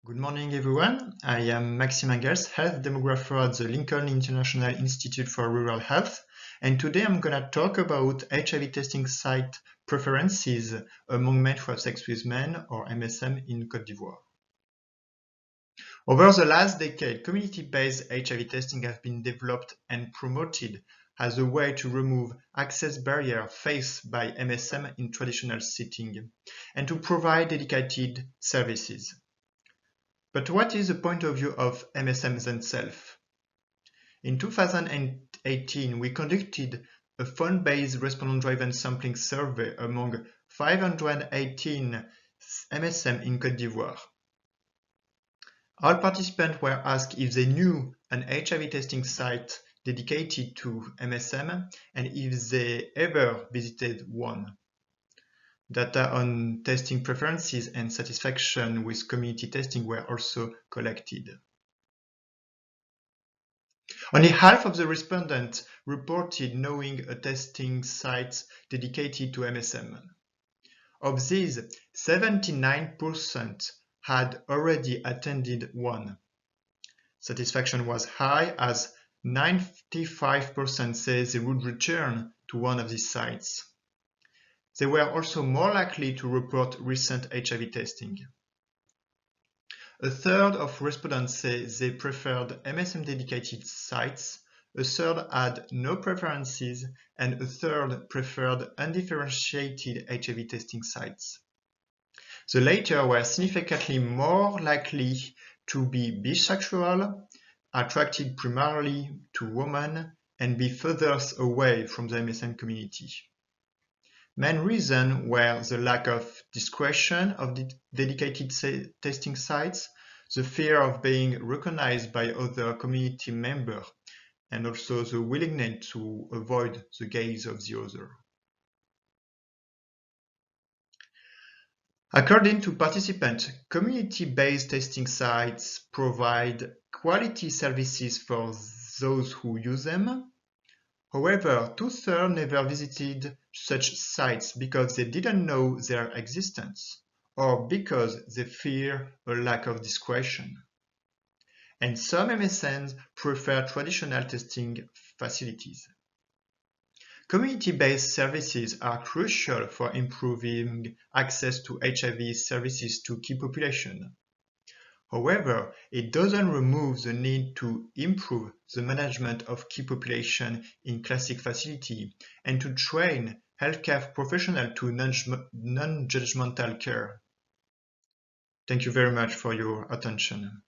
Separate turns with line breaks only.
Good morning, everyone. I am Maxime Inghels, health demographer at the Lincoln International Institute for Rural Health, and today I'm going to talk about HIV testing site preferences among men who have sex with men, or MSM, in Côte d'Ivoire. Over the last decade, community-based HIV testing has been developed and promoted as a way to remove access barriers faced by MSM in traditional setting and to provide dedicated services. But what is the point of view of MSMs themselves? In 2018, we conducted a phone-based respondent-driven sampling survey among 518 MSM in Côte d'Ivoire. All participants were asked if they knew an HIV testing site dedicated to MSM and if they ever visited one. Data on testing preferences and satisfaction with community testing were also collected. Only half of the respondents reported knowing a testing site dedicated to MSM. Of these, 79% had already attended one. Satisfaction was high as 95% said they would return to one of these sites. They were also more likely to report recent HIV testing. A third of respondents say they preferred MSM-dedicated sites, a third had no preferences, and a third preferred undifferentiated HIV testing sites. The latter were significantly more likely to be bisexual, attracted primarily to women, and be furthest away from the MSM community. Main reasons were the lack of discretion of the dedicated testing sites, the fear of being recognized by other community members, and also the willingness to avoid the gaze of the other. According to participants, community-based testing sites provide quality services for those who use them. However, 2/3 never visited such sites because they didn't know their existence or because they fear a lack of discretion. And some MSMs prefer traditional testing facilities. Community-based services are crucial for improving access to HIV services to key population. However, it doesn't remove the need to improve the management of key population in classic facility and to train healthcare professionals to non-judgmental care. Thank you very much for your attention.